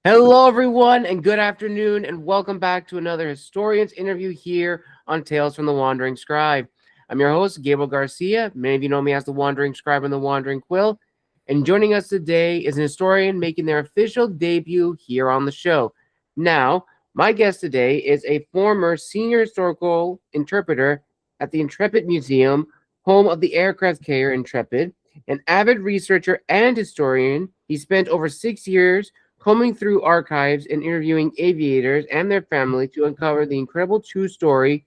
Hello, everyone, and good afternoon, and welcome back to another Historians interview here on Tales from the Wandering Scribe. I'm your host, Gabriel Garcia. Many of you know me as the Wandering Scribe and the Wandering Quill. And joining us today is an historian making their official debut here on the show. Now, my guest today is a former senior historical interpreter at the Intrepid Museum, home of the aircraft carrier Intrepid, an avid researcher and historian. He spent over 6 years combing through archives and interviewing aviators and their family to uncover the incredible true story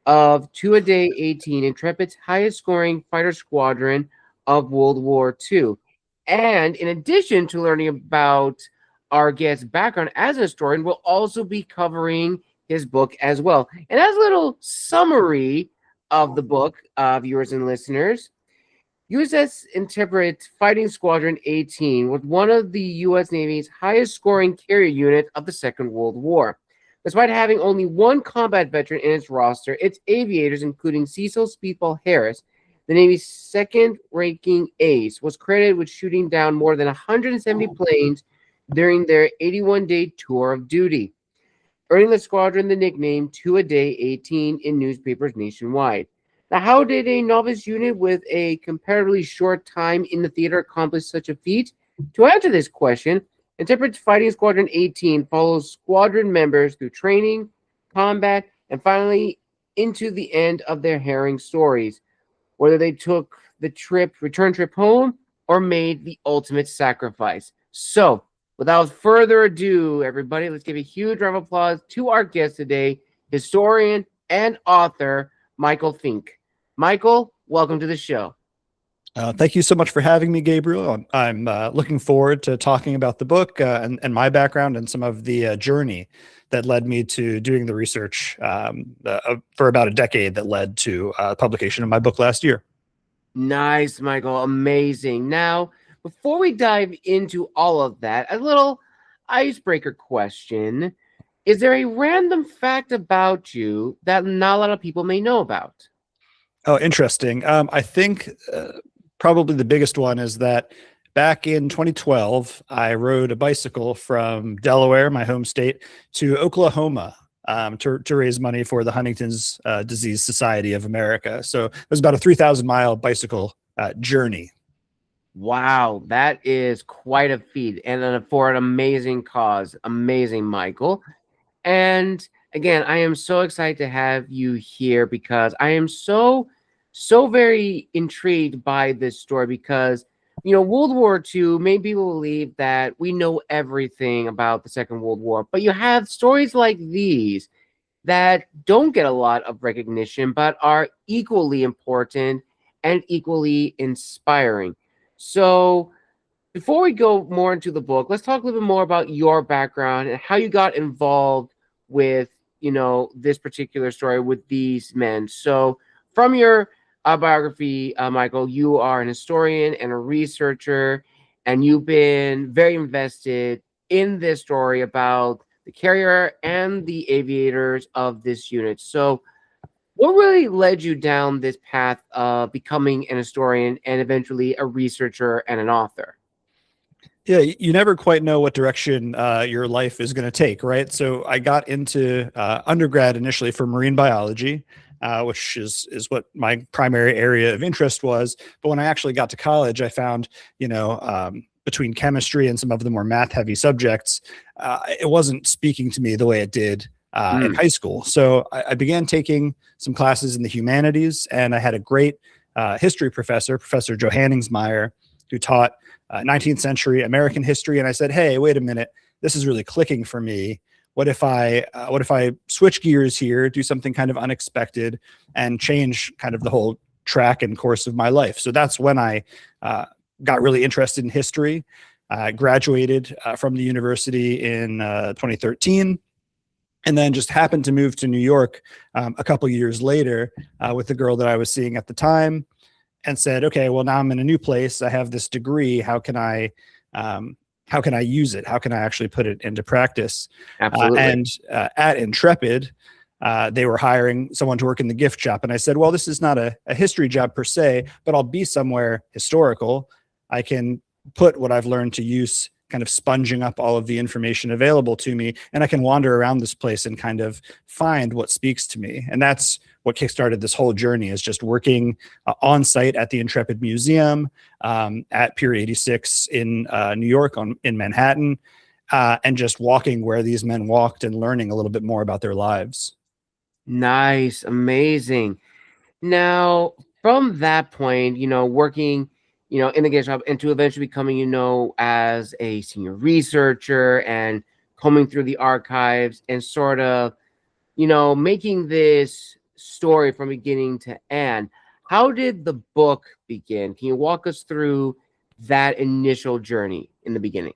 of Two-A-Day 18, Intrepid's highest scoring fighter squadron of World War II. And in addition to learning about our guest's background as a historian, we'll also be covering his book as well. And as a little summary of the book, viewers and listeners, USS Intrepid Fighting Squadron 18 was one of the U.S. Navy's highest scoring carrier units of the Second World War. Despite having only one combat veteran in its roster, its aviators, including Cecil Speedball Harris, the Navy's second-ranking ace, was credited with shooting down more than 170 planes during their 81-day tour of duty, earning the squadron the nickname Two-A-Day 18 in newspapers nationwide. Now, how did a novice unit with a comparatively short time in the theater accomplish such a feat? To answer this question, Intrepid Fighting Squadron 18 follows squadron members through training, combat, and finally into the end of their harrowing stories, whether they took the return trip home or made the ultimate sacrifice. So, without further ado, everybody, let's give a huge round of applause to our guest today, historian and author, Michael Fink. Michael, welcome to the show. Thank you so much for having me, Gabriel. I'm looking forward to talking about the book and my background and some of the journey that led me to doing the research for about a decade that led to publication of my book last year. Nice, Michael. Amazing. Now, before we dive into all of that, a little icebreaker question. Is there a random fact about you that not a lot of people may know about? Oh, interesting. I think probably the biggest one is that back in 2012, I rode a bicycle from Delaware, my home state, to Oklahoma to raise money for the Huntington's Disease Society of America. So it was about a 3,000-mile bicycle journey. Wow, that is quite a feat, and for an amazing cause. Amazing, Michael. And again, I am so excited to have you here because I am so very intrigued by this story because, World War II, many people believe that we know everything about the Second World War, but you have stories like these that don't get a lot of recognition, but are equally important and equally inspiring. So before we go more into the book, let's talk a little bit more about your background and how you got involved with, this particular story with these men. So from your biography, Michael, you are an historian and a researcher, and you've been very invested in this story about the carrier and the aviators of this unit. So what really led you down this path of becoming an historian and eventually a researcher and an author? Yeah, you never quite know what direction your life is going to take, right? So I got into undergrad initially for marine biology, which is what my primary area of interest was. But when I actually got to college, I found, between chemistry and some of the more math-heavy subjects, it wasn't speaking to me the way it did in high school. So I began taking some classes in the humanities, and I had a great history professor, Professor Johanningsmeyer, who taught 19th century American history. And I said, hey, wait a minute, this is really clicking for me. What if I switch gears here, do something kind of unexpected and change kind of the whole track and course of my life? So that's when I got really interested in history. I graduated from the university in 2013, and then just happened to move to New York a couple years later with the girl that I was seeing at the time, and said, okay, well, now I'm in a new place. I have this degree. How can I use it? How can I actually put it into practice? Absolutely. At Intrepid, they were hiring someone to work in the gift shop. And I said, well, this is not a history job per se, but I'll be somewhere historical. I can put what I've learned to use kind of sponging up all of the information available to me, and I can wander around this place and kind of find what speaks to me. And that's what kickstarted this whole journey, is just working on site at the Intrepid Museum at Pier 86 in New York, in Manhattan, and just walking where these men walked and learning a little bit more about their lives. Nice, amazing. Now, from that point, working, in the gift shop and to eventually becoming, as a senior researcher and combing through the archives and sort of, making this story from beginning to end. How did the book begin? Can you walk us through that initial journey in the beginning?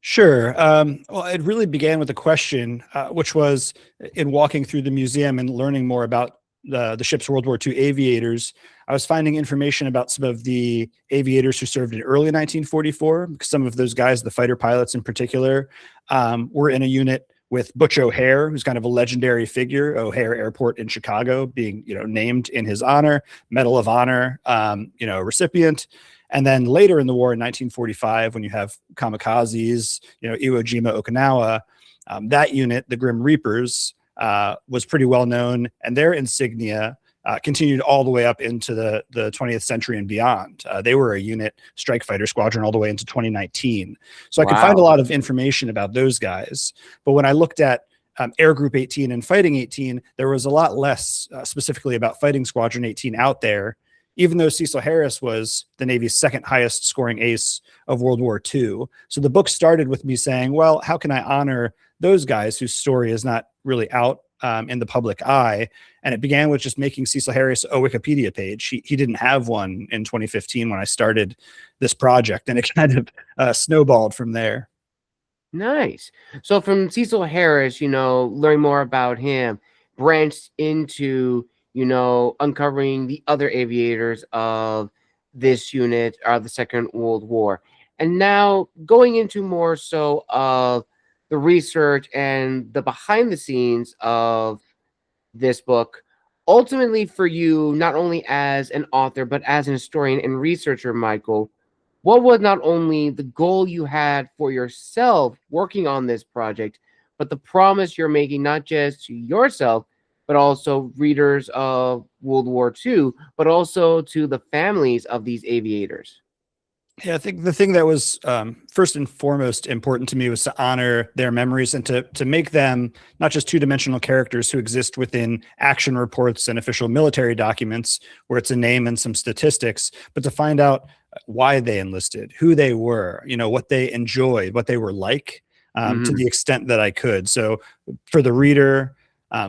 Sure. Well, it really began with a question, which was in walking through the museum and learning more about the ship's World War II aviators. I was finding information about some of the aviators who served in early 1944. Some of those guys, the fighter pilots in particular, were in a unit with Butch O'Hare, who's kind of a legendary figure. O'Hare Airport in Chicago being, named in his honor, Medal of Honor, recipient. And then later in the war in 1945, when you have kamikazes, Iwo Jima, Okinawa, that unit, the Grim Reapers, was pretty well known, and their insignia continued all the way up into the 20th century and beyond. They were a unit, strike fighter squadron, all the way into 2019. So I could find a lot of information about those guys. But when I looked at Air Group 18 and Fighting 18, there was a lot less specifically about Fighting Squadron 18 out there, even though Cecil Harris was the Navy's second highest scoring ace of World War II. So the book started with me saying, well, how can I honor those guys whose story is not really out in the public eye? And it began with just making Cecil Harris a Wikipedia page. He didn't have one in 2015 when I started this project, and it kind of snowballed from there. Nice. So from Cecil Harris, learning more about him, branched into, uncovering the other aviators of this unit, the Second World War. And now going into more so of the research and the behind the scenes of this book, ultimately for you, not only as an author, but as an historian and researcher, Michael, what was not only the goal you had for yourself working on this project, but the promise you're making, not just to yourself, but also readers of World War II, but also to the families of these aviators? Yeah, I think the thing that was first and foremost important to me was to honor their memories and to make them not just two-dimensional characters who exist within action reports and official military documents where it's a name and some statistics, but to find out why they enlisted, who they were, what they enjoyed, what they were like, to the extent that I could. So for the reader,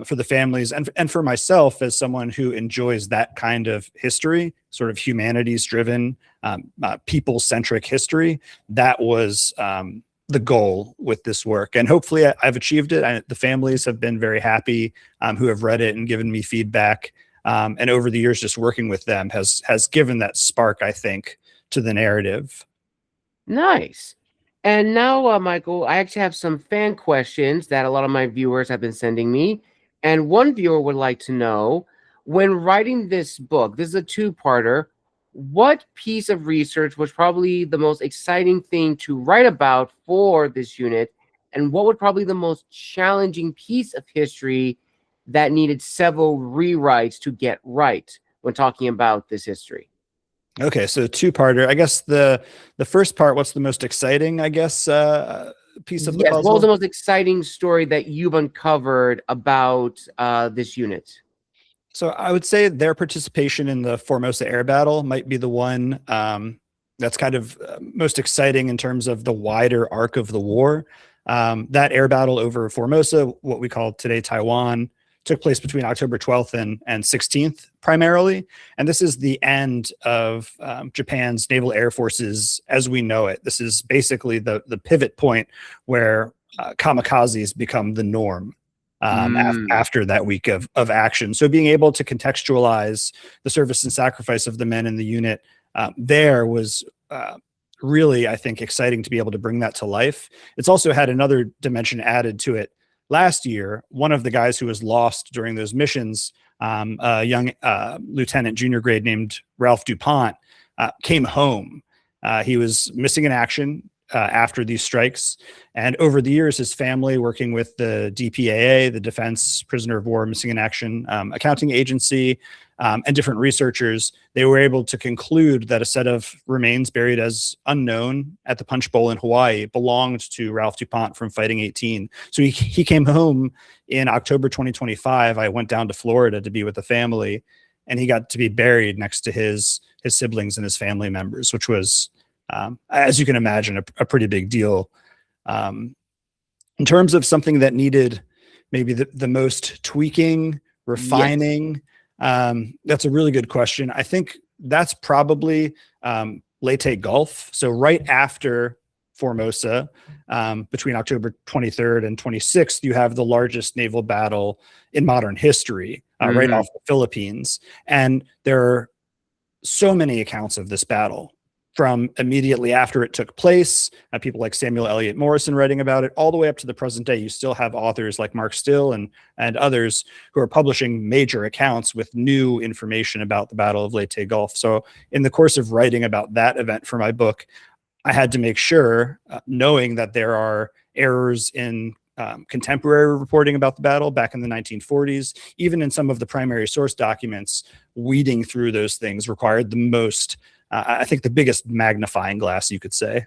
for the families, and for myself as someone who enjoys that kind of history, sort of humanities driven, people-centric history, that was the goal with this work. And hopefully I've achieved it. The families have been very happy, who have read it and given me feedback. And over the years, just working with them has given that spark, I think, to the narrative. Nice. And now, Michael, I actually have some fan questions that a lot of my viewers have been sending me. And one viewer would like to know, when writing this book, this is a two-parter, what piece of research was probably the most exciting thing to write about for this unit? And what would probably the most challenging piece of history that needed several rewrites to get right when talking about this history? Okay, so two-parter. I guess the first part, what's the most exciting, I guess, piece of the puzzle? What was the most exciting story that you've uncovered about this unit? So I would say their participation in the Formosa air battle might be the one that's kind of most exciting in terms of the wider arc of the war. That air battle over Formosa, what we call today Taiwan, took place between October 12th and 16th primarily. And this is the end of Japan's naval air forces as we know it. This is basically the pivot point where kamikazes become the norm after that week of action. So being able to contextualize the service and sacrifice of the men in the unit there was really, I think, exciting to be able to bring that to life. It's also had another dimension added to it. Last year, one of the guys who was lost during those missions, a young lieutenant junior grade named Ralph DuPont, came home. He was missing in action. after these strikes. And over the years, his family, working with the DPAA, the Defense Prisoner of War Missing in Action Accounting Agency, and different researchers, they were able to conclude that a set of remains buried as unknown at the Punch Bowl in Hawaii belonged to Ralph DuPont from Fighting 18. So he came home in October 2025. I went down to Florida to be with the family, and he got to be buried next to his siblings and his family members, which was, as you can imagine, a pretty big deal. In terms of something that needed maybe the most tweaking, refining, that's a really good question. I think that's probably Leyte Gulf. So right after Formosa, between October 23rd and 26th, you have the largest naval battle in modern history, right off the Philippines. And there are so many accounts of this battle from immediately after it took place, people like Samuel Eliot Morison writing about it, all the way up to the present day. You still have authors like Mark Still and others who are publishing major accounts with new information about the Battle of Leyte Gulf. So in the course of writing about that event for my book, I had to make sure, knowing that there are errors in contemporary reporting about the battle back in the 1940s, even in some of the primary source documents, weeding through those things required the most, I think, the biggest magnifying glass, you could say.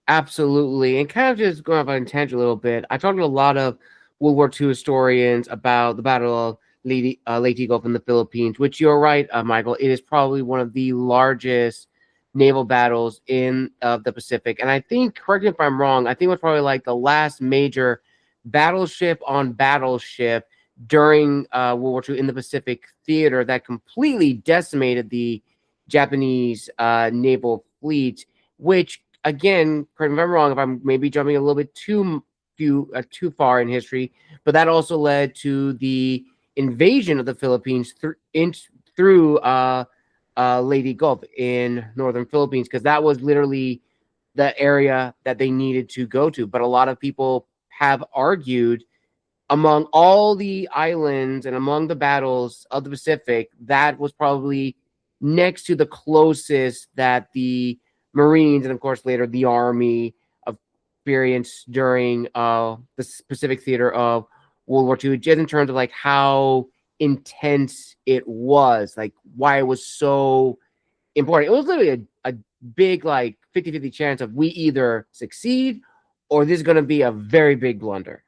Absolutely. And kind of just going off on a tangent a little bit, I talked to a lot of World War II historians about the Battle of Leyte Gulf in the Philippines, which you're right, Michael, it is probably one of the largest naval battles in the Pacific. And I think, correct me if I'm wrong, I think it was probably like the last major battleship on battleship during World War II in the Pacific theater that completely decimated the Japanese naval fleet, which, again, correct me if I'm wrong, if I'm maybe jumping a little bit too far in history, but that also led to the invasion of the Philippines through Leyte Gulf in northern Philippines, because that was literally the area that they needed to go to. But a lot of people have argued, among all the islands and among the battles of the Pacific, that was probably next to the closest that the Marines and, of course, later the Army experienced during the Pacific theater of World War II, just in terms of like how intense it was, like why it was so important. It was literally a big like 50-50 chance of we either succeed or this is going to be a very big blunder.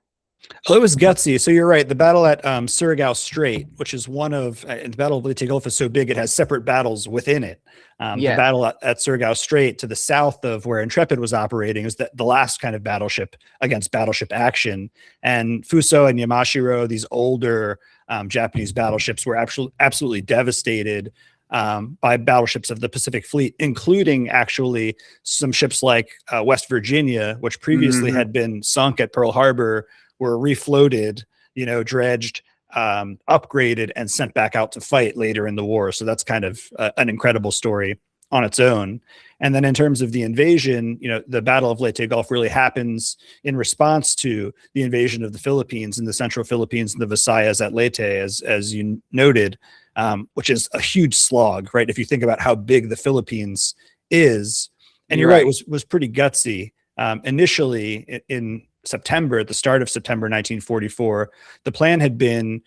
Well, it was gutsy. So you're right. The battle at Surigao Strait, which is one of, the Battle of Leyte Gulf is so big, it has separate battles within it. The battle at Surigao Strait to the south of where Intrepid was operating is the last kind of battleship against battleship action. And Fuso and Yamashiro, these older Japanese battleships, were absolutely devastated by battleships of the Pacific Fleet, including actually some ships like West Virginia, which previously had been sunk at Pearl Harbor, were refloated, dredged, upgraded, and sent back out to fight later in the war. So that's kind of an incredible story on its own. And then in terms of the invasion, the Battle of Leyte Gulf really happens in response to the invasion of the Philippines in the central Philippines and the Visayas at Leyte, as you noted, which is a huge slog, right? If you think about how big the Philippines is, and you're right, was pretty gutsy. Initially in September, at the start of September 1944, the plan had been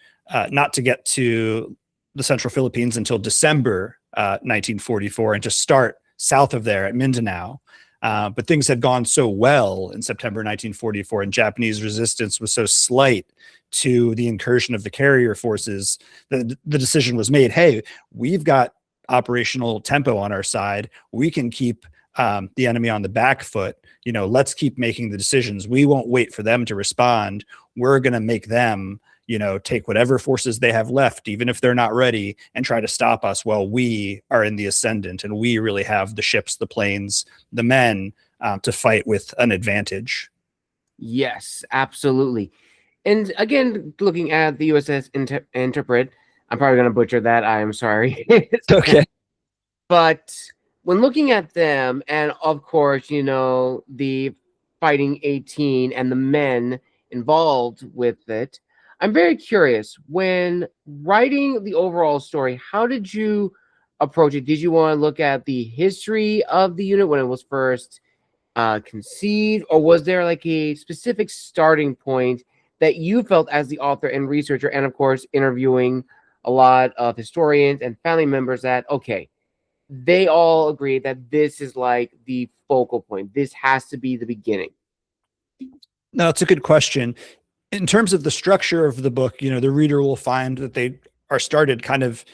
not to get to the central Philippines until December 1944 and to start south of there at Mindanao. But things had gone so well in September 1944, and Japanese resistance was so slight to the incursion of the carrier forces that the decision was made, hey, we've got operational tempo on our side. We can keep the enemy on the back foot. Let's keep making the decisions. We won't wait for them to respond. We're going to make them, take whatever forces they have left, even if they're not ready, and try to stop us while we are in the ascendant. And we really have the ships, the planes, the men to fight with an advantage. Yes, absolutely. And again, looking at the USS Intrepid, I'm probably going to butcher that. I am sorry. Okay. But when looking at them, and of course, the Fighting 18 and the men involved with it, I'm very curious, when writing the overall story, how did you approach it? Did you want to look at the history of the unit when it was first conceived, or was there like a specific starting point that you felt as the author and researcher, and of course interviewing a lot of historians and family members, that okay, they all agree that this is like the focal point, this has to be the beginning? No, it's a good question. In terms of the structure of the book, the reader will find that they are started kind of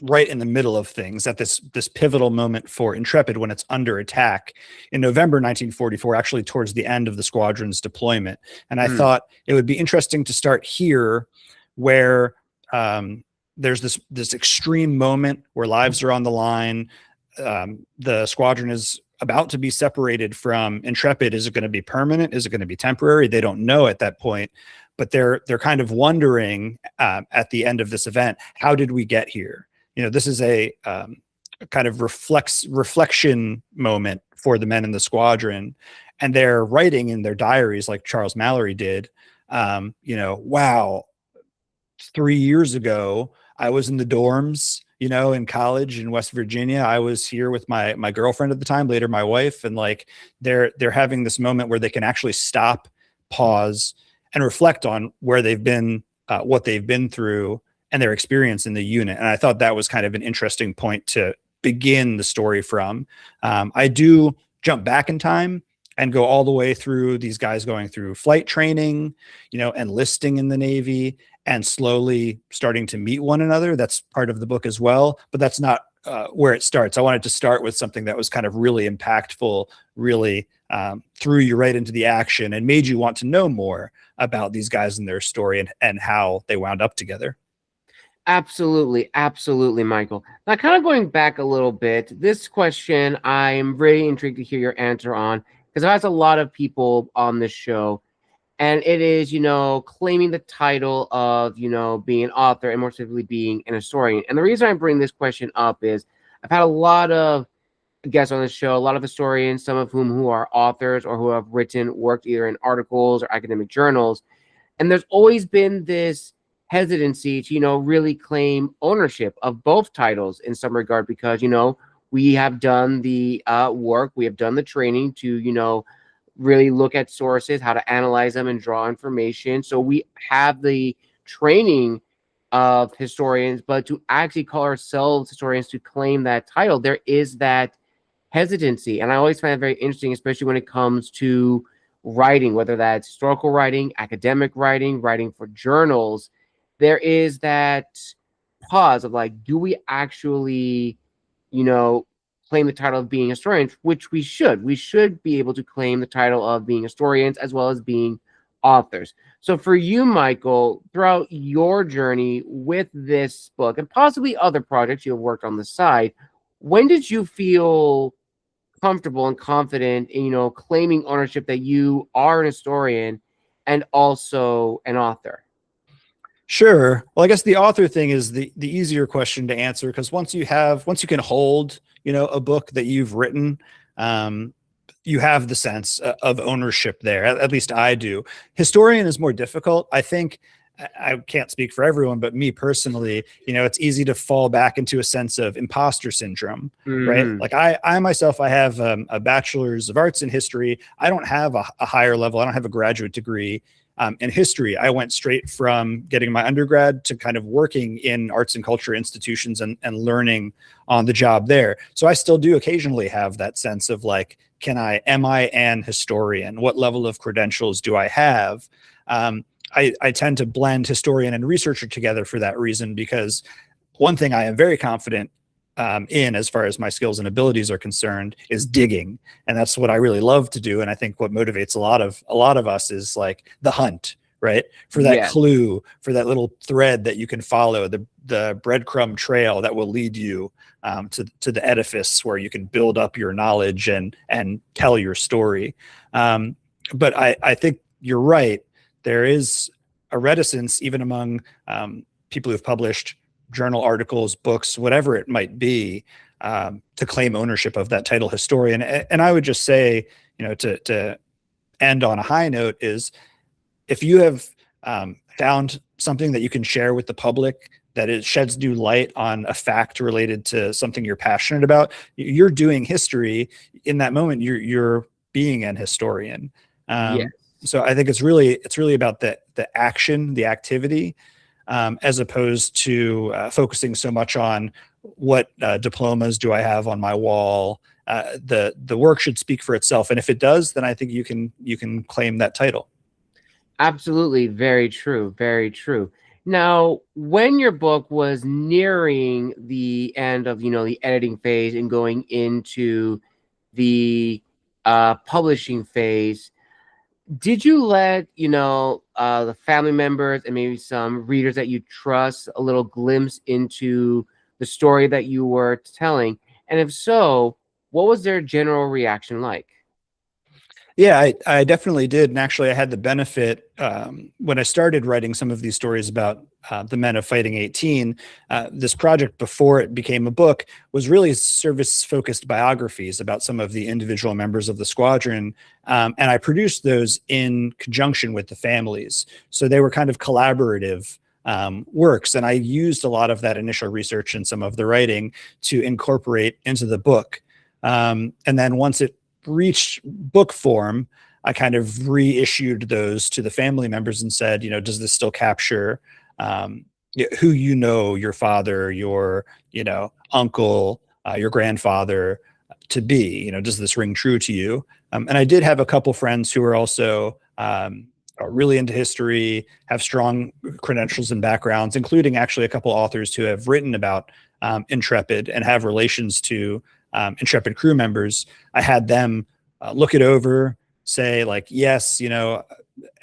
right in the middle of things at this pivotal moment for Intrepid when it's under attack in November 1944, actually towards the end of the squadron's deployment. And I thought it would be interesting to start here, where there's this extreme moment where lives are on the line. The squadron is about to be separated from Intrepid. Is it going to be permanent? Is it going to be temporary? They don't know at that point, but they're kind of wondering at the end of this event, how did we get here? This is a kind of reflection moment for the men in the squadron, and they're writing in their diaries like Charles Mallory did. Wow, 3 years ago, I was in the dorms, in college in West Virginia. I was here with my girlfriend at the time, later my wife, and like they're having this moment where they can actually stop, pause, and reflect on where they've been, what they've been through, and their experience in the unit. And I thought that was kind of an interesting point to begin the story from. I do jump back in time and go all the way through these guys going through flight training, enlisting in the Navy, and slowly starting to meet one another. That's part of the book as well, but that's not where it starts. I wanted to start with something that was kind of really impactful, really threw you right into the action and made you want to know more about these guys and their story and how they wound up together. Absolutely, absolutely, Michael. Now, kind of going back a little bit, this question I'm very intrigued to hear your answer on, because I've asked a lot of people on this show, and it is, claiming the title of, being an author, and more specifically being an historian. And the reason I bring this question up is I've had a lot of guests on the show, a lot of historians, some of who are authors or who have worked either in articles or academic journals. And there's always been this hesitancy to, really claim ownership of both titles in some regard, because, we have done the work, we have done the training to, really look at sources, how to analyze them and draw information. So we have the training of historians, but to actually call ourselves historians, to claim that title, there is that hesitancy. And I always find it very interesting, especially when it comes to writing, whether that's historical writing, academic writing, writing for journals. There is that pause of like, do we actually, claim the title of being historians, which we should. We should be able to claim the title of being historians as well as being authors. So for you, Michael, throughout your journey with this book and possibly other projects you have worked on the side, when did you feel comfortable and confident in, claiming ownership that you are an historian and also an author? Sure. Well, I guess the author thing is the easier question to answer, because once you can hold, a book that you've written, you have the sense of ownership there. At least I do. Historian is more difficult. I think I can't speak for everyone, but me personally, it's easy to fall back into a sense of imposter syndrome, right? Like I myself, I have a bachelor's of arts in history. I don't have a higher level. I don't have a graduate degree in history. I went straight from getting my undergrad to kind of working in arts and culture institutions and learning on the job there. So I still do occasionally have that sense of like, am I an historian? What level of credentials do I have? I tend to blend historian and researcher together for that reason, because one thing I am very confident in, as far as my skills and abilities are concerned, is digging. And that's what I really love to do. And I think what motivates a lot of us is like the hunt, right? For that clue, for that little thread that you can follow, the breadcrumb trail that will lead you to the edifice where you can build up your knowledge and tell your story. But I think you're right. There is a reticence, even among people who've published journal articles, books, whatever it might be, to claim ownership of that title historian. And I would just say, to end on a high note, is if you have found something that you can share with the public that it sheds new light on a fact related to something you're passionate about, you're doing history in that moment. You're being an historian. Yes. So I think it's really about the action, the activity, as opposed to focusing so much on what diplomas do I have on my wall. The work should speak for itself, and if it does, then I think you can claim that title. Absolutely. Very true. Very true. Now, when your book was nearing the end of, the editing phase and going into the publishing phase, did you let, the family members and maybe some readers that you trust a little glimpse into the story that you were telling? And if so, what was their general reaction like? Yeah, I definitely did. And actually, I had the benefit when I started writing some of these stories about the men of Fighting 18. This project, before it became a book, was really service-focused biographies about some of the individual members of the squadron. And I produced those in conjunction with the families. So they were kind of collaborative works. And I used a lot of that initial research and some of the writing to incorporate into the book. And then once it reached book form, I kind of reissued those to the family members and said, does this still capture who your father, your uncle, your grandfather to be? Does this ring true to you? And I did have a couple friends who are also are really into history, have strong credentials and backgrounds, including actually a couple authors who have written about Intrepid and have relations to Intrepid crew members. I had them look it over, say like, yes,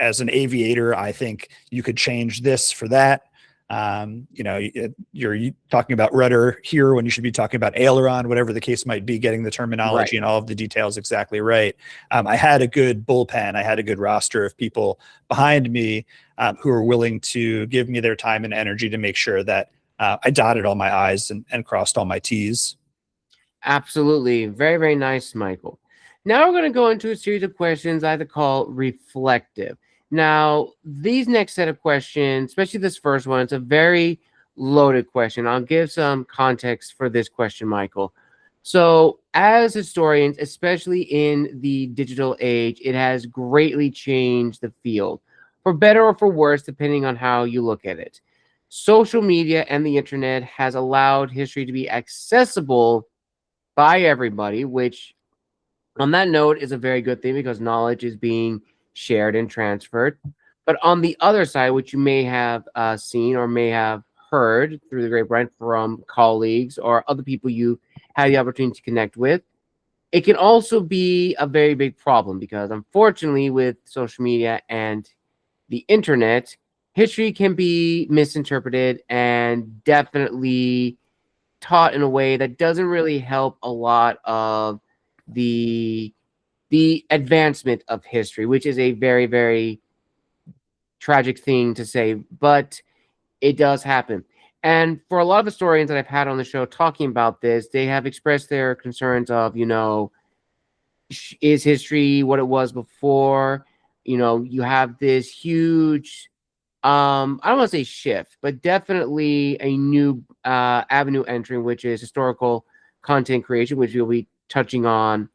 as an aviator, I think you could change this for that. You're talking about rudder here when you should be talking about aileron, whatever the case might be, getting the terminology and all of the details exactly right. I had a good bullpen. I had a good roster of people behind me who were willing to give me their time and energy to make sure that I dotted all my I's and crossed all my T's. Absolutely. Very, very nice, Michael. Now we're going to go into a series of questions I like to call reflective. Now, these next set of questions, especially this first one, it's a very loaded question. I'll give some context for this question, Michael. So, as historians, especially in the digital age, it has greatly changed the field, for better or for worse, depending on how you look at it. Social media and the internet has allowed history to be accessible by everybody, which on that note is a very good thing because knowledge is being shared and transferred. But on the other side, which you may have seen or may have heard through the grapevine from colleagues or other people you had the opportunity to connect with, it can also be a very big problem because unfortunately with social media and the internet, history can be misinterpreted and definitely taught in a way that doesn't really help a lot of the advancement of history, which is a very, very tragic thing to say, but it does happen. And for a lot of historians that I've had on the show talking about this, they have expressed their concerns of, is history what it was before? You have this huge I don't want to say shift, but definitely a new avenue entering, which is historical content creation, which we'll be touching on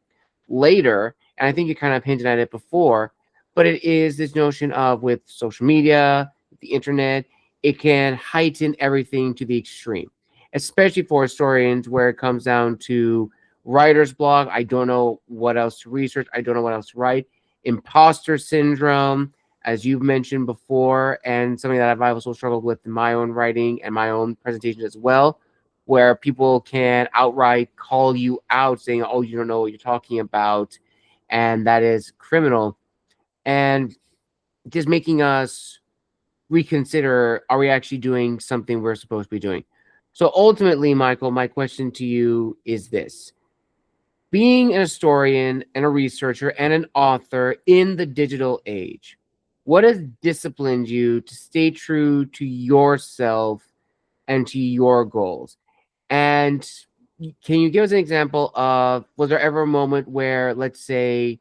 later. And I think you kind of hinted at it before, but it is this notion of with social media, the internet, it can heighten everything to the extreme, especially for historians where it comes down to writer's block. I don't know what else to research. I don't know what else to write. Imposter syndrome, as you've mentioned before, and something that I've also struggled with in my own writing and my own presentations as well, where people can outright call you out saying, oh, you don't know what you're talking about, and that is criminal. And just making us reconsider, are we actually doing something we're supposed to be doing? So ultimately, Michael, my question to you is this. Being an historian and a researcher and an author in the digital age, what has disciplined you to stay true to yourself and to your goals? And can you give us an example of, was there ever a moment where, let's say,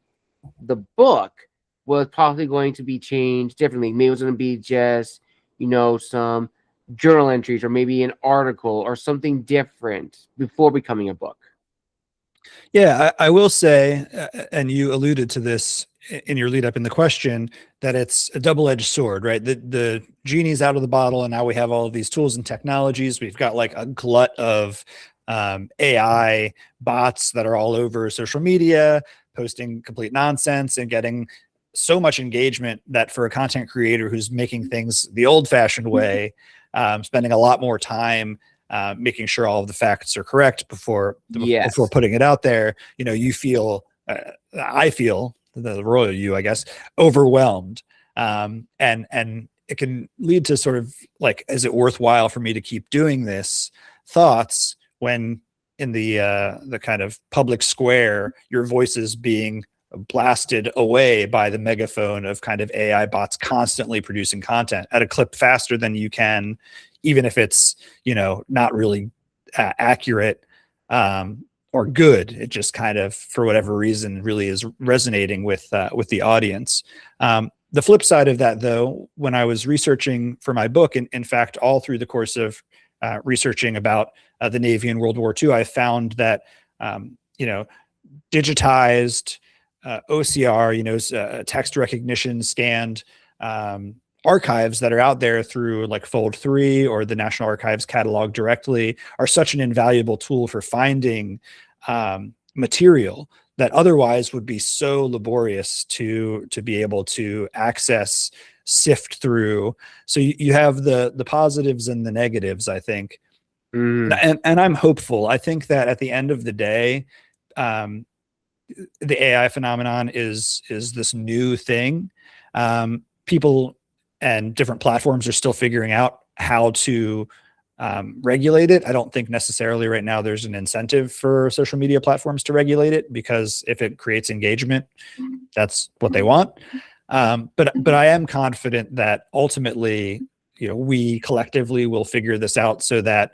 the book was possibly going to be changed differently? Maybe it was going to be just, some journal entries or maybe an article or something different before becoming a book? Yeah, I will say, and you alluded to this in your lead up in the question, that it's a double-edged sword, right? The genie's out of the bottle, and now we have all of these tools and technologies. We've got like a glut of AI bots that are all over social media, posting complete nonsense and getting so much engagement that for a content creator who's making things the old-fashioned way, spending a lot more time making sure all of the facts are correct before putting it out there, you feel, I feel, the royal you, I guess, overwhelmed. And it can lead to sort of like, is it worthwhile for me to keep doing this thoughts when in the kind of public square, your voice is being blasted away by the megaphone of kind of AI bots constantly producing content at a clip faster than you can, even if it's, not really accurate or good. It just kind of, for whatever reason, really is resonating with the audience. The flip side of that, though, when I was researching for my book, and in fact, all through the course of researching about the Navy in World War II, I found that, digitized OCR, text recognition scanned archives that are out there through like Fold 3 or the National Archives catalog directly are such an invaluable tool for finding material that otherwise would be so laborious to be able to access, sift through. So you have the positives and the negatives, I think. And I'm hopeful. I think that at the end of the day, the AI phenomenon is this new thing. People and different platforms are still figuring out how to regulate it. I don't think necessarily right now there's an incentive for social media platforms to regulate it, because if it creates engagement, that's what they want. But I am confident that ultimately, we collectively will figure this out so that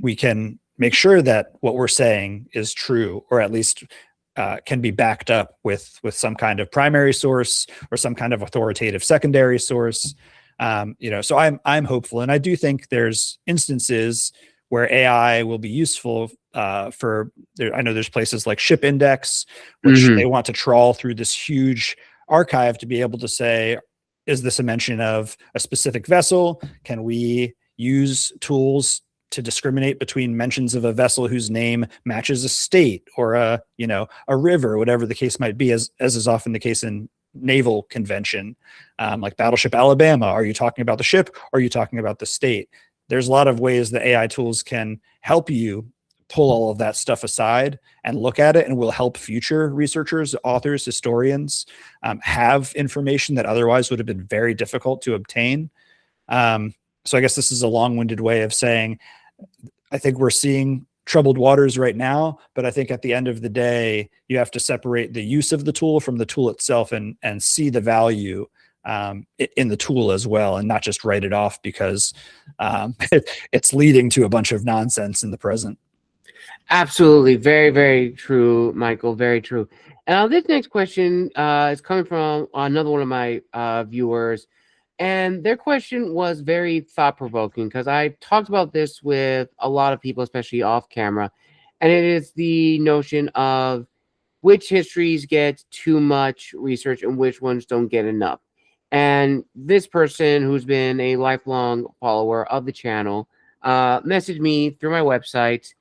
we can make sure that what we're saying is true, or at least can be backed up with some kind of primary source or some kind of authoritative secondary source. So I'm hopeful, and I do think there's instances where AI will be useful I know there's places like Ship Index, which they want to trawl through this huge archive to be able to say, is this a mention of a specific vessel? Can we use tools to discriminate between mentions of a vessel whose name matches a state or a river, whatever the case might be, as is often the case in naval convention, like Battleship Alabama. Are you talking about the ship, or are you talking about the state? There's a lot of ways that AI tools can help you pull all of that stuff aside and look at it, and will help future researchers, authors, historians have information that otherwise would have been very difficult to obtain. So I guess this is a long-winded way of saying, I think we're seeing troubled waters right now, but I think at the end of the day, you have to separate the use of the tool from the tool itself, and see the value in the tool as well, and not just write it off because it's leading to a bunch of nonsense in the present. Absolutely. Very, very true, Michael. Very true. And this next question is coming from another one of my viewers. And their question was very thought-provoking, because I talked about this with a lot of people, especially off camera. And it is the notion of which histories get too much research and which ones don't get enough. And this person, who's been a lifelong follower of the channel, messaged me through my website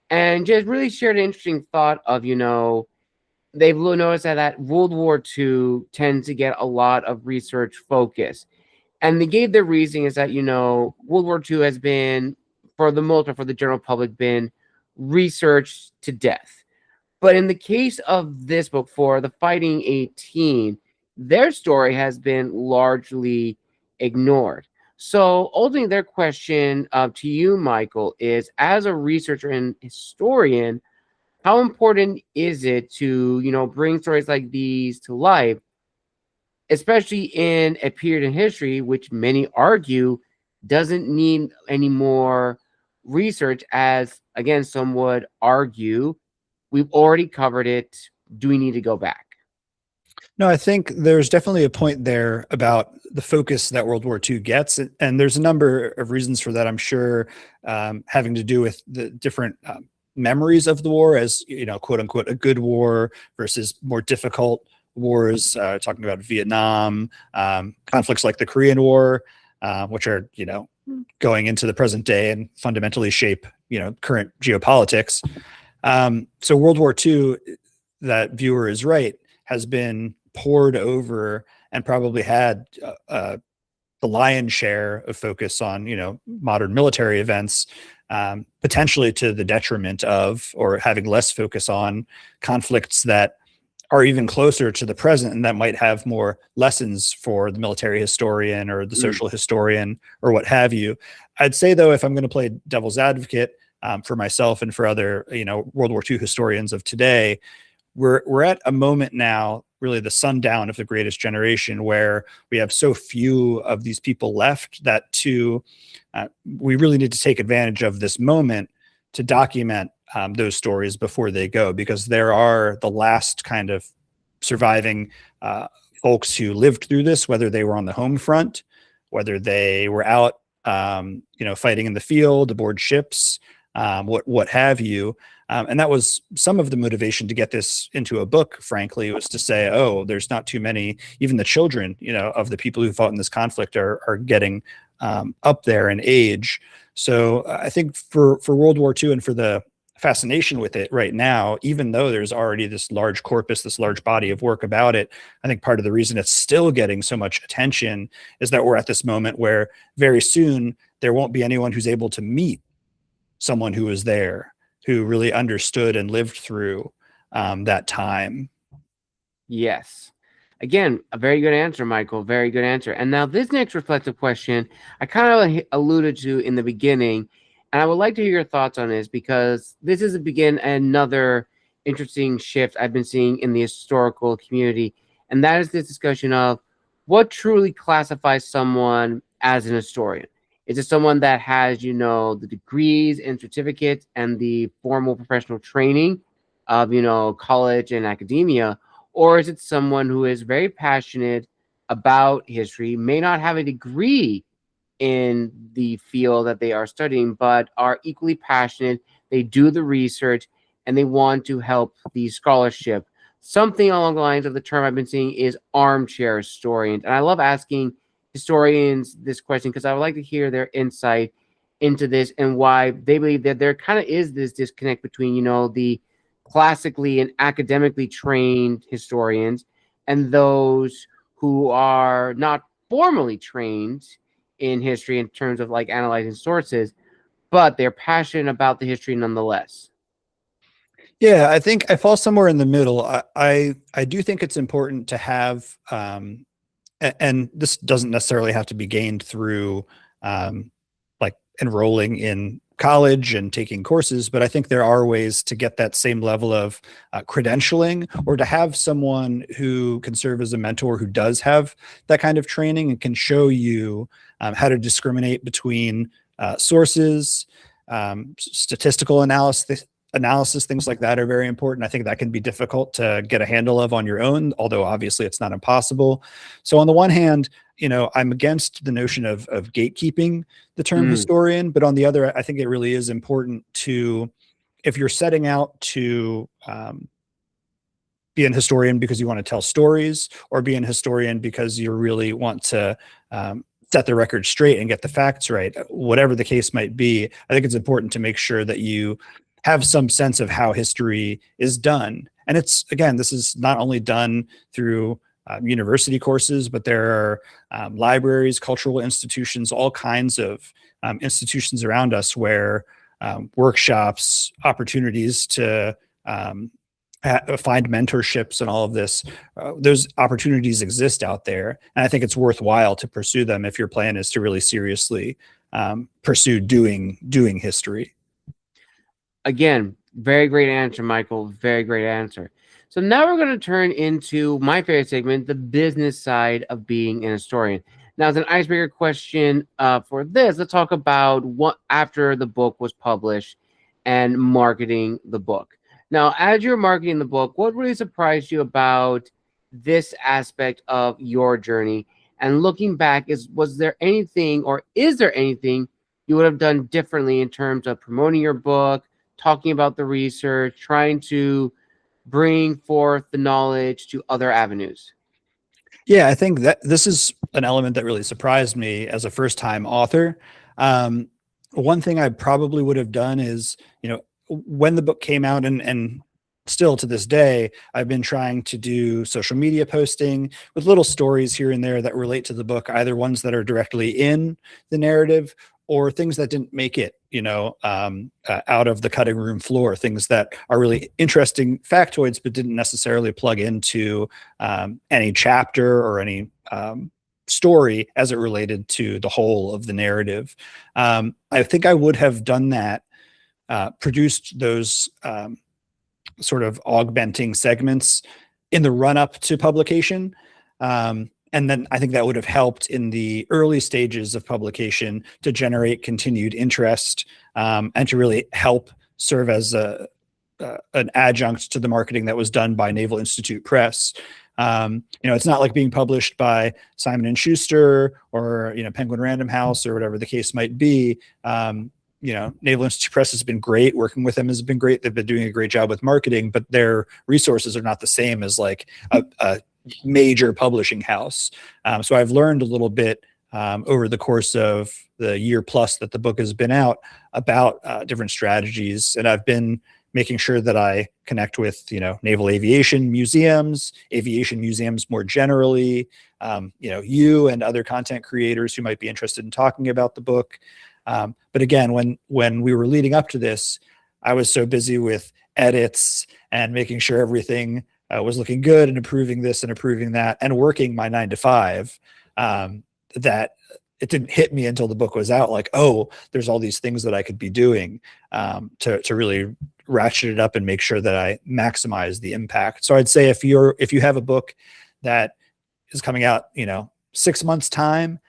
and just really shared an interesting thought of, they've noticed that World War II tends to get a lot of research focus. And they gave their reasoning is that, World War II has been, for the most part, for the general public, been researched to death. But in the case of this book, for the Fighting 18, their story has been largely ignored. So ultimately, their question to you, Michael, is, as a researcher and historian, how important is it to, bring stories like these to life, especially in a period in history which many argue doesn't need any more research, as, again, some would argue, we've already covered it. Do we need to go back? No, I think there's definitely a point there about the focus that World War II gets. And there's a number of reasons for that, I'm sure, having to do with the different memories of the war as, quote unquote, a good war versus more difficult wars, talking about Vietnam, conflicts like the Korean War, which are, going into the present day and fundamentally shape, current geopolitics. So World War II, that viewer is right, has been poured over and probably had the lion's share of focus on, modern military events, potentially to the detriment of, or having less focus on conflicts that are even closer to the present and that might have more lessons for the military historian or the social historian or what have you. I'd say, though, if I'm going to play devil's advocate for myself and for other, World War II historians of today, we're at a moment now, really the sundown of the greatest generation, where we have so few of these people left that we really need to take advantage of this moment to document those stories before they go, because there are the last kind of surviving folks who lived through this, whether they were on the home front, whether they were out, fighting in the field, aboard ships, what have you. And that was some of the motivation to get this into a book, frankly, was to say, oh, there's not too many, even the children, of the people who fought in this conflict are getting up there in age. So I think for World War II and for the fascination with it right now, even though there's already this large corpus, this large body of work about it, I think part of the reason it's still getting so much attention is that we're at this moment where very soon there won't be anyone who's able to meet someone who was there, who really understood and lived through that time. Yes. Again, a very good answer, Michael. Very good answer. And now this next reflective question, I kind of alluded to in the beginning, and I would like to hear your thoughts on this, because this is another interesting shift I've been seeing in the historical community, and that is this discussion of what truly classifies someone as an historian. Is it someone that has, the degrees and certificates and the formal professional training of, college and academia? Or is it someone who is very passionate about history, may not have a degree in the field that they are studying, but are equally passionate? They do the research and they want to help the scholarship. Something along the lines of the term I've been seeing is armchair historians. And I love asking historians this question because I would like to hear their insight into this and why they believe that there kind of is this disconnect between, the classically and academically trained historians and those who are not formally trained in history in terms of like analyzing sources, but they're passionate about the history nonetheless. Yeah, I think I fall somewhere in the middle. I do think it's important to have, and this doesn't necessarily have to be gained through like enrolling in college and taking courses, but I think there are ways to get that same level of credentialing, or to have someone who can serve as a mentor who does have that kind of training and can show you how to discriminate between sources, statistical analysis, things like that are very important. I think that can be difficult to get a handle of on your own, although obviously it's not impossible. So on the one hand, I'm against the notion of gatekeeping the term historian, but on the other, I think it really is important to, if you're setting out to be an historian because you want to tell stories, or be an historian because you really want to set the record straight and get the facts right, whatever the case might be, I think it's important to make sure that you have some sense of how history is done. And it's, again, this is not only done through university courses, but there are libraries, cultural institutions, all kinds of institutions around us where workshops, opportunities to find mentorships and all of this, those opportunities exist out there. And I think it's worthwhile to pursue them if your plan is to really seriously pursue doing history. Again, very great answer, Michael. Very great answer. So now we're going to turn into my favorite segment, the business side of being an historian. Now, as an icebreaker question for this, let's talk about what after the book was published and marketing the book. Now, as you're marketing the book, what really surprised you about this aspect of your journey? And looking back, was there anything, or is there anything you would have done differently in terms of promoting your book, talking about the research, trying to bring forth the knowledge to other avenues? Yeah, I think that this is an element that really surprised me as a first-time author. Um, One thing I probably would have done is, when the book came out, and still to this day, I've been trying to do social media posting with little stories here and there that relate to the book, either ones that are directly in the narrative or things that didn't make it, out of the cutting room floor, things that are really interesting factoids, but didn't necessarily plug into any chapter or any story as it related to the whole of the narrative. I think I would have done that, produced those sort of augmenting segments in the run up to publication. And then I think that would have helped in the early stages of publication to generate continued interest, and to really help serve as an adjunct to the marketing that was done by Naval Institute Press. It's not like being published by Simon and Schuster or Penguin Random House or whatever the case might be. Naval Institute Press has been great. Working with them has been great. They've been doing a great job with marketing, but their resources are not the same as like a major publishing house. So I've learned a little bit over the course of the year plus that the book has been out about different strategies. And I've been making sure that I connect with, naval aviation museums more generally, you and other content creators who might be interested in talking about the book. But again, when we were leading up to this, I was so busy with edits and making sure everything was looking good and approving this and approving that and working my 9 to 5, that it didn't hit me until the book was out. Like, oh, there's all these things that I could be doing to really ratchet it up and make sure that I maximize the impact. So I'd say if you have a book that is coming out, 6 months time,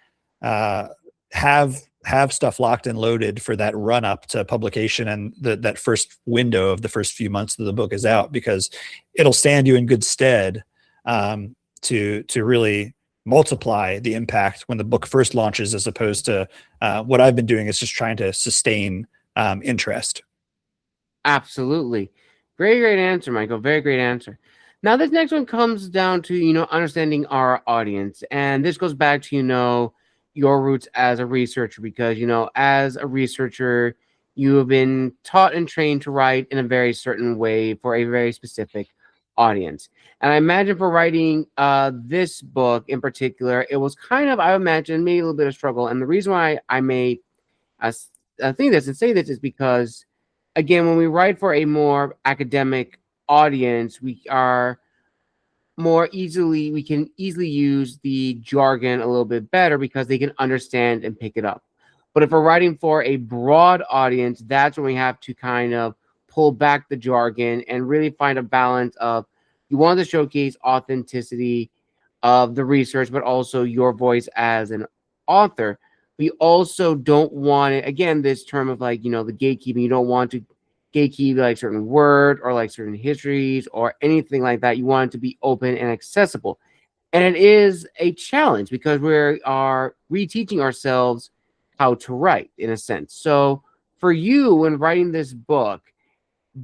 have stuff locked and loaded for that run up to publication and that first window of the first few months that the book is out, because it'll stand you in good stead to really multiply the impact when the book first launches, as opposed to what I've been doing is just trying to sustain interest. Absolutely. Very great answer, Michael. Very great answer. Now, this next one comes down to, understanding our audience. And this goes back to, your roots as a researcher, because, as a researcher, you have been taught and trained to write in a very certain way for a very specific audience. And I imagine for writing this book in particular, it was kind of, I imagine, maybe a little bit of struggle. And the reason why I may think this and say this is because, again, when we write for a more academic audience, we can easily use the jargon a little bit better because they can understand and pick it up. But if we're writing for a broad audience, that's when we have to kind of pull back the jargon and really find a balance of, you want to showcase authenticity of the research, but also your voice as an author. We also don't want it, again, this term of like, the gatekeeping, you don't want to gatekeep like certain word or like certain histories or anything like that. You want it to be open and accessible. And it is a challenge because we are reteaching ourselves how to write in a sense. So for you, when writing this book,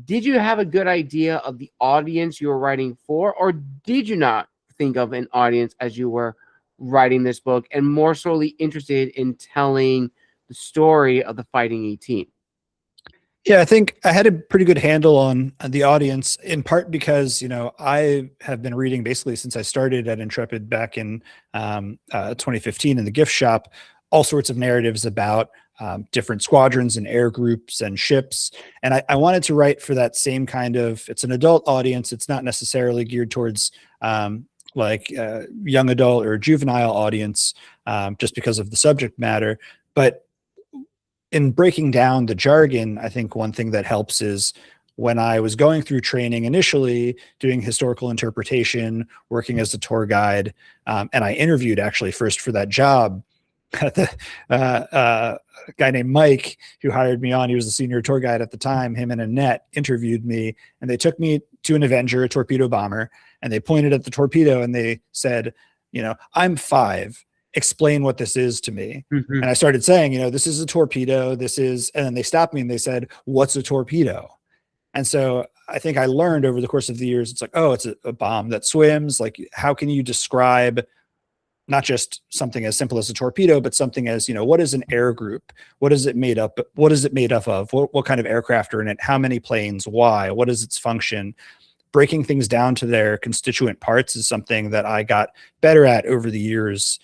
did you have a good idea of the audience you were writing for, or did you not think of an audience as you were writing this book and more solely interested in telling the story of the Fighting 18? Yeah, I think I had a pretty good handle on the audience, in part because, I have been reading basically since I started at Intrepid back in 2015 in the gift shop, all sorts of narratives about different squadrons and air groups and ships. And I wanted to write for that same kind of, it's an adult audience. It's not necessarily geared towards young adult or juvenile audience, just because of the subject matter. But in breaking down the jargon, I think one thing that helps is when I was going through training initially, doing historical interpretation, working as a tour guide, and I interviewed actually first for that job. The guy named Mike, who hired me on, he was the senior tour guide at the time. Him and Annette interviewed me, and they took me to an Avenger, a torpedo bomber, and they pointed at the torpedo and they said, I'm 5. explain what this is to me. Mhm. And I started saying, this is a torpedo. This is, and then they stopped me and they said, what's a torpedo? And so I think I learned over the course of the years, it's like, oh, it's a bomb that swims. Like, how can you describe not just something as simple as a torpedo, but something as, what is an air group? What is it made up? What is it made up of? What kind of aircraft are in it? How many planes? Why? What is its function? Breaking things down to their constituent parts is something that I got better at over the years,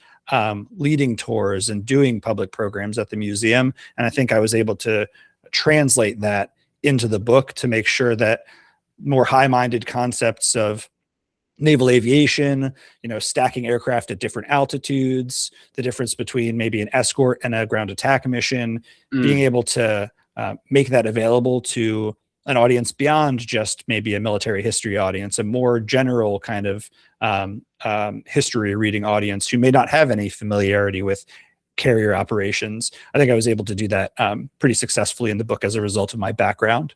leading tours and doing public programs at the museum. And I think I was able to translate that into the book to make sure that more high-minded concepts of naval aviation, stacking aircraft at different altitudes, the difference between maybe an escort and a ground attack mission, being able to make that available to an audience beyond just maybe a military history audience, a more general kind of history reading audience who may not have any familiarity with carrier operations. I think I was able to do that pretty successfully in the book as a result of my background.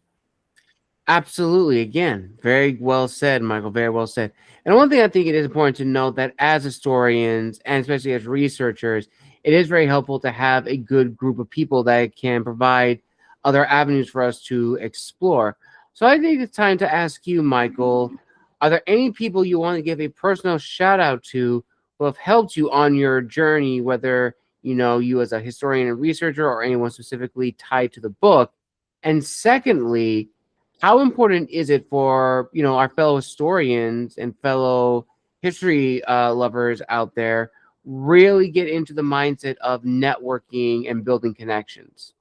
Absolutely. Again, very well said, Michael. Very well said. And one thing I think it is important to note that as historians and especially as researchers, it is very helpful to have a good group of people that can provide other avenues for us to explore. So I think it's time to ask you, Michael, are there any people you want to give a personal shout out to who have helped you on your journey, whether you as a historian and researcher or anyone specifically tied to the book? And secondly, how important is it for our fellow historians and fellow history lovers out there really get into the mindset of networking and building connections?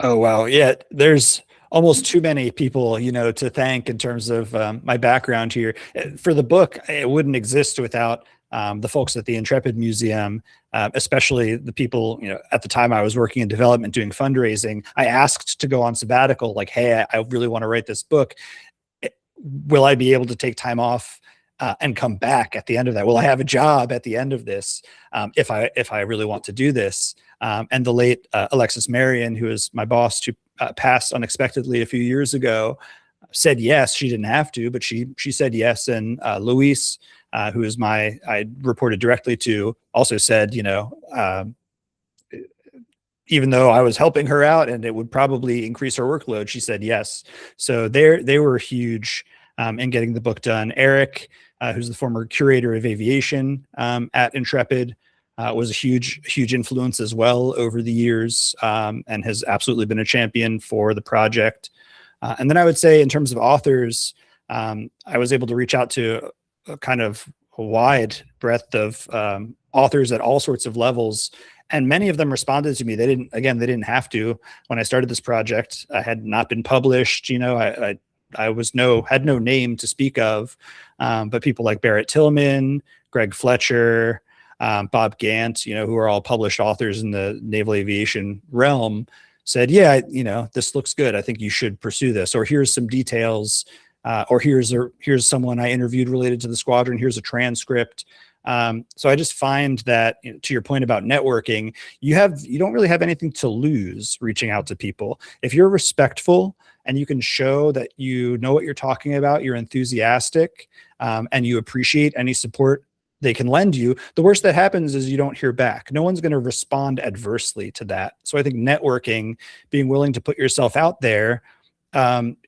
Oh, wow. Yeah, there's almost too many people, to thank in terms of my background here. For the book, it wouldn't exist without the folks at the Intrepid Museum, especially the people, at the time I was working in development doing fundraising. I asked to go on sabbatical, like, hey, I really want to write this book. Will I be able to take time off and come back at the end of that? Will I have a job at the end of this if I really want to do this? And the late Alexis Marion, who is my boss, who passed unexpectedly a few years ago, said yes. She didn't have to, but she said yes. And Luis, who is I reported directly to, also said, even though I was helping her out and it would probably increase her workload, she said yes. So they were huge in getting the book done. Eric, who's the former curator of aviation at Intrepid, was a huge influence as well over the years, and has absolutely been a champion for the project. And then I would say in terms of authors, I was able to reach out to a kind of a wide breadth of authors at all sorts of levels. And many of them responded to me. They didn't have to. When I started this project, I had not been published. I had no name to speak of, but people like Barrett Tillman, Greg Fletcher, Bob Gant, who are all published authors in the naval aviation realm, said, yeah, this looks good. I think you should pursue this. Or here's some details. Or here's someone I interviewed related to the squadron. Here's a transcript. So I just find that, to your point about networking, you don't really have anything to lose reaching out to people. If you're respectful and you can show that you know what you're talking about, you're enthusiastic, and you appreciate any support they can lend you, the worst that happens is you don't hear back. No one's going to respond adversely to that. So I think networking, being willing to put yourself out there,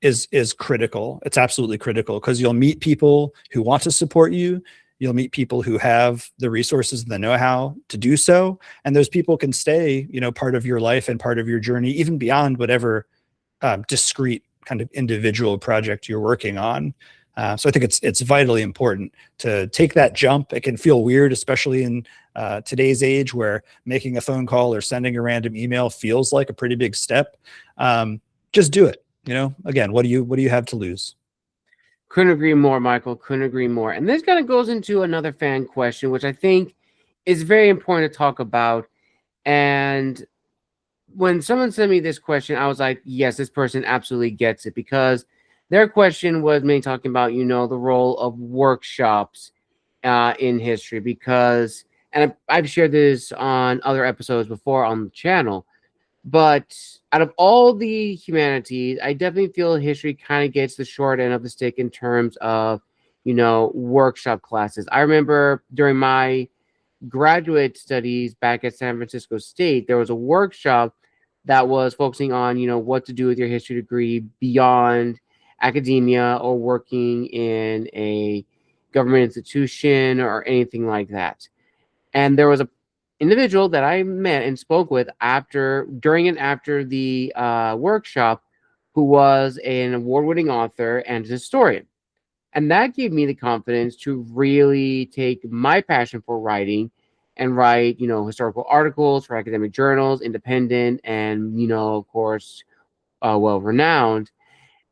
is critical. It's absolutely critical, because you'll meet people who want to support you. You'll meet people who have the resources and the know-how to do so. And those people can stay, part of your life and part of your journey, even beyond whatever discrete kind of individual project you're working on. So I think it's vitally important to take that jump. It can feel weird, especially in today's age, where making a phone call or sending a random email feels like a pretty big step. Just do it. Again, what do you have to lose? Couldn't agree more, Michael. Couldn't agree more. And this kind of goes into another fan question, which I think is very important to talk about. And when someone sent me this question, I was like, yes, this person absolutely gets it, because their question was mainly talking about, the role of workshops in history, because, and I've shared this on other episodes before on the channel, but out of all the humanities, I definitely feel history kind of gets the short end of the stick in terms of, workshop classes. I remember during my graduate studies back at San Francisco State, there was a workshop that was focusing on, what to do with your history degree beyond academia or working in a government institution or anything like that. And there was a individual that I met and spoke with during and after the workshop, who was an award-winning author and historian. And that gave me the confidence to really take my passion for writing and write, historical articles for academic journals, independent and, of course, well-renowned,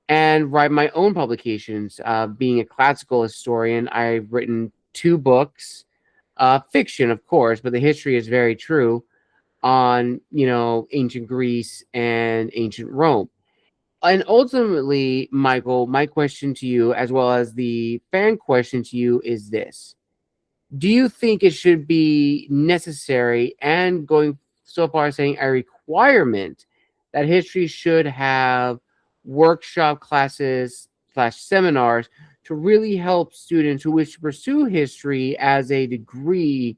and write my own publications. Being a classical historian, I've written 2 books, fiction, of course, but the history is very true, on, ancient Greece and ancient Rome. And ultimately, Michael, my question to you, as well as the fan question to you, is this. Do you think it should be necessary and going so far as saying a requirement that history should have workshop classes / seminars to really help students who wish to pursue history as a degree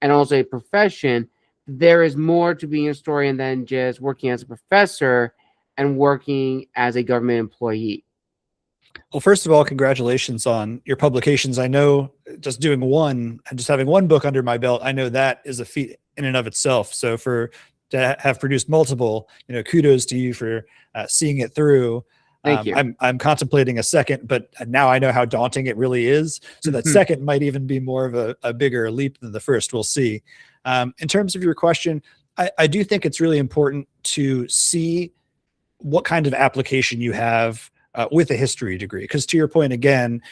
and also a profession? There is more to being a historian than just working as a professor and working as a government employee. Well, first of all, congratulations on your publications. I know just doing one and just having one book under my belt, I know that is a feat in and of itself. So to have produced multiple, kudos to you for seeing it through. Thank you. I'm contemplating a second, but now I know how daunting it really is. So that second might even be more of a bigger leap than the first. We'll see. In terms of your question, I do think it's really important to see what kind of application you have with a history degree. Because to your point, again,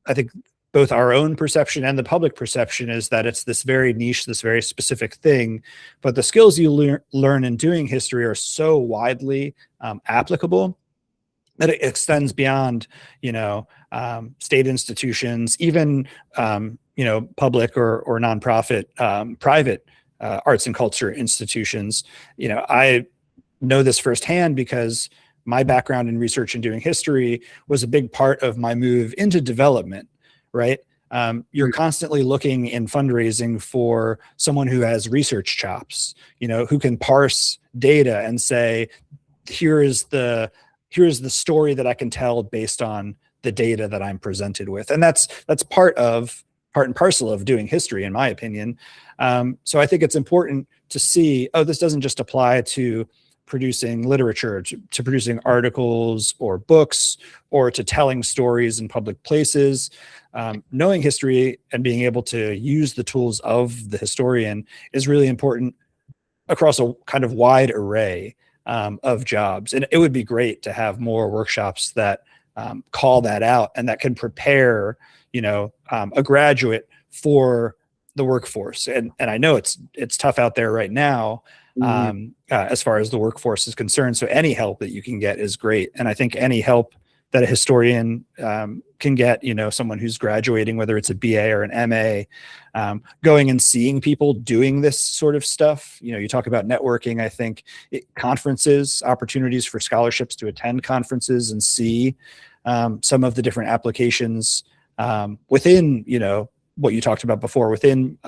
I think both our own perception and the public perception is that it's this very niche, this very specific thing. But the skills you learn in doing history are so widely applicable that it extends beyond, state institutions, even, public or nonprofit, private arts and culture institutions. I know this firsthand because my background in research and doing history was a big part of my move into development, right? You're constantly looking in fundraising for someone who has research chops, who can parse data and say, here's the story that I can tell based on the data that I'm presented with. And that's part and parcel of doing history, in my opinion. So I think it's important to see, this doesn't just apply to producing literature, to producing articles or books, or to telling stories in public places. Knowing history and being able to use the tools of the historian is really important across a kind of wide array of jobs. And it would be great to have more workshops that call that out and that can prepare, a graduate for the workforce. And I know it's tough out there right now. As far as the workforce is concerned. So any help that you can get is great. And I think any help that a historian can get, someone who's graduating, whether it's a BA or an MA, going and seeing people doing this sort of stuff. You talk about networking, I think conferences, opportunities for scholarships to attend conferences and see some of the different applications within, what you talked about before, within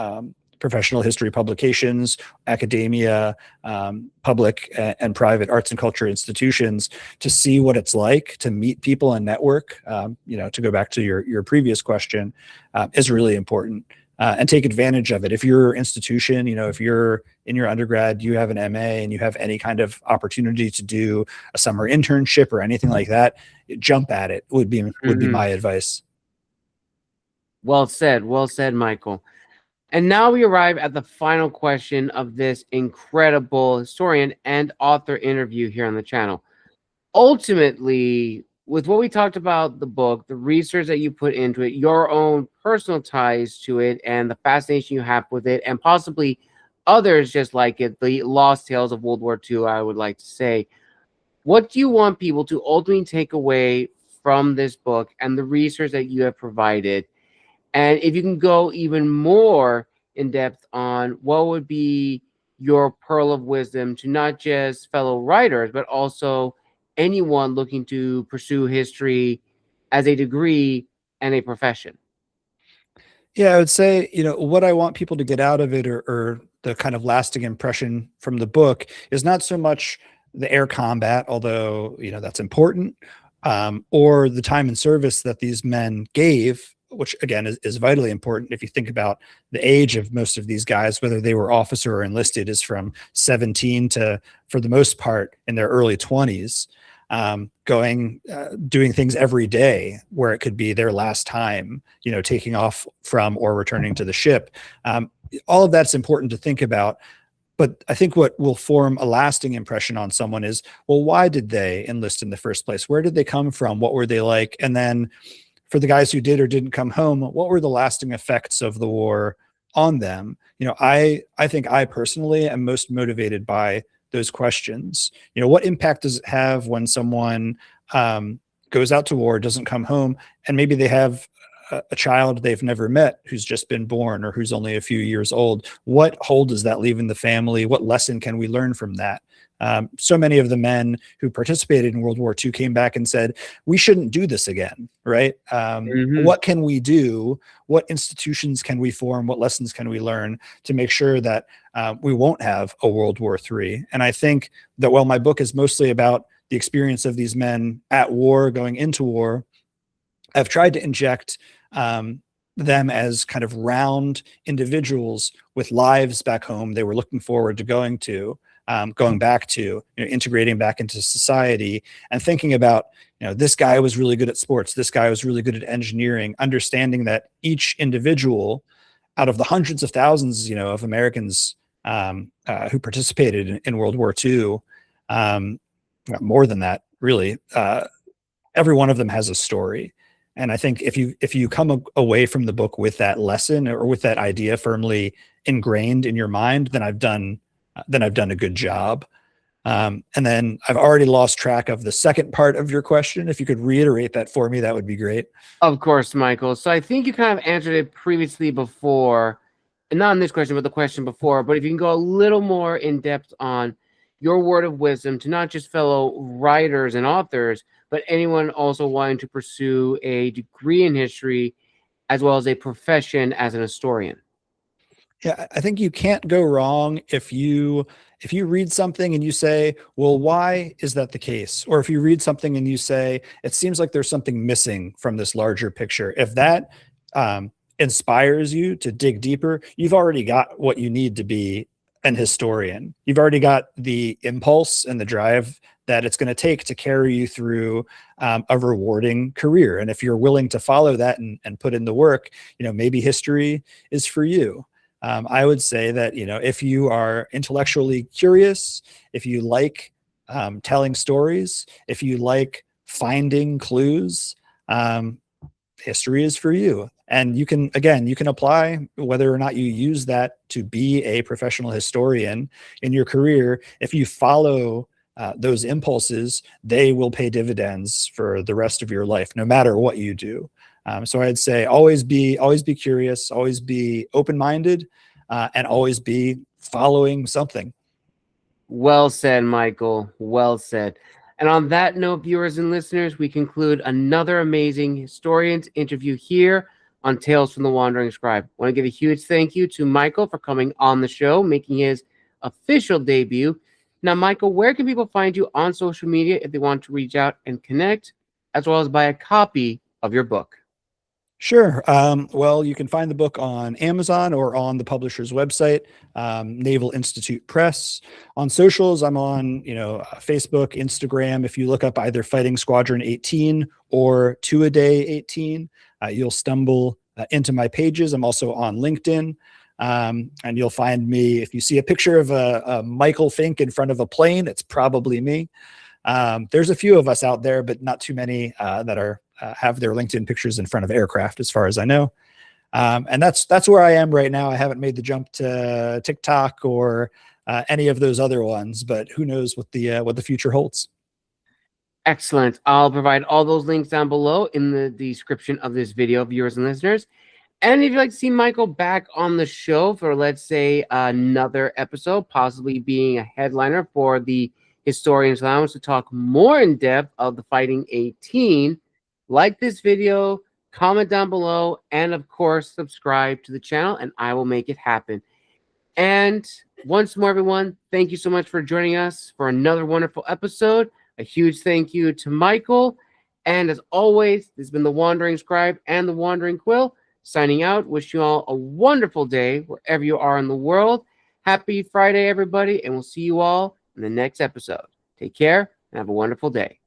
professional history publications, academia, public and private arts and culture institutions, to see what it's like to meet people and network, to go back to your previous question, is really important, and take advantage of it. If your institution, if you're in your undergrad, you have an MA and you have any kind of opportunity to do a summer internship or anything like that, jump at it would be my advice. Well said, Michael. And now we arrive at the final question of this incredible historian and author interview here on the channel. Ultimately, with what we talked about the book, the research that you put into it, your own personal ties to it, and the fascination you have with it, and possibly others just like it, the lost tales of World War II, I would like to say, what do you want people to ultimately take away from this book and the research that you have provided? And if you can go even more in depth on what would be your pearl of wisdom to not just fellow writers, but also anyone looking to pursue history as a degree and a profession. Yeah, I would say, what I want people to get out of it, or the kind of lasting impression from the book, is not so much the air combat, although, that's important, or the time and service that these men gave, which again is vitally important. If you think about the age of most of these guys, whether they were officer or enlisted, is from 17 to, for the most part, in their early 20s, doing things every day where it could be their last time, taking off from or returning to the ship. All of that's important to think about. But I think what will form a lasting impression on someone is, well, why did they enlist in the first place? Where did they come from? What were they like? And then for the guys who did or didn't come home, what were the lasting effects of the war on them? I think I personally am most motivated by those questions. What impact does it have when someone goes out to war, doesn't come home, and maybe they have a child they've never met who's just been born, or who's only a few years old? What hole does that leave in the family? What lesson can we learn from that? So many of the men who participated in World War II came back and said, we shouldn't do this again, right? What can we do? What institutions can we form? What lessons can we learn to make sure that we won't have a World War III? And I think that while my book is mostly about the experience of these men at war, going into war, I've tried to inject them as kind of round individuals with lives back home they were looking forward to going back to, integrating back into society, and thinking about, this guy was really good at sports, this guy was really good at engineering, understanding that each individual out of the hundreds of thousands, of Americans who participated in World War II, more than that, really, every one of them has a story. And I think if you come away from the book with that lesson, or with that idea firmly ingrained in your mind, then I've done a good job. And then I've already lost track of the second part of your question. If you could reiterate that for me, that would be great. Of course, Michael. So I think you kind of answered it previously before, and not in this question, but the question before. But if you can go a little more in depth on your word of wisdom to not just fellow writers and authors, but anyone also wanting to pursue a degree in history as well as a profession as an historian. Yeah, I think you can't go wrong if you read something and you say, well, why is that the case? Or if you read something and you say, it seems like there's something missing from this larger picture. If that inspires you to dig deeper, you've already got what you need to be an historian. You've already got the impulse and the drive that it's going to take to carry you through a rewarding career. And if you're willing to follow that and put in the work, maybe history is for you. I would say that, if you are intellectually curious, if you like telling stories, if you like finding clues, history is for you. And you can apply whether or not you use that to be a professional historian in your career. If you follow those impulses, they will pay dividends for the rest of your life, no matter what you do. So I'd say always be curious, always be open-minded, and always be following something. Well said, Michael. Well said. And on that note, viewers and listeners, we conclude another amazing historians interview here on Tales from the Wandering Scribe. I want to give a huge thank you to Michael for coming on the show, making his official debut. Now, Michael, where can people find you on social media if they want to reach out and connect, as well as buy a copy of your book? Sure. Well, you can find the book on Amazon or on the publisher's website, Naval Institute Press. On socials, I'm on, Facebook, Instagram. If you look up either Fighting Squadron 18 or 2-A-Day 18, you'll stumble into my pages. I'm also on LinkedIn. And you'll find me, if you see a picture of a Michael Fink in front of a plane, it's probably me. There's a few of us out there, but not too many that are have their LinkedIn pictures in front of aircraft, as far as I know. And that's where I am right now. I haven't made the jump to TikTok or any of those other ones, but who knows what the future holds. Excellent. I'll provide all those links down below in the description of this video, viewers and listeners. And if you'd like to see Michael back on the show for, let's say, another episode, possibly being a headliner for the Historians Lounge to talk more in depth of the Fighting 18, like this video, comment down below, and of course, subscribe to the channel, and I will make it happen. And once more, everyone, thank you so much for joining us for another wonderful episode. A huge thank you to Michael. And as always, this has been the Wandering Scribe and the Wandering Quill, signing out. Wish you all a wonderful day wherever you are in the world. Happy Friday, everybody, and we'll see you all in the next episode. Take care and have a wonderful day.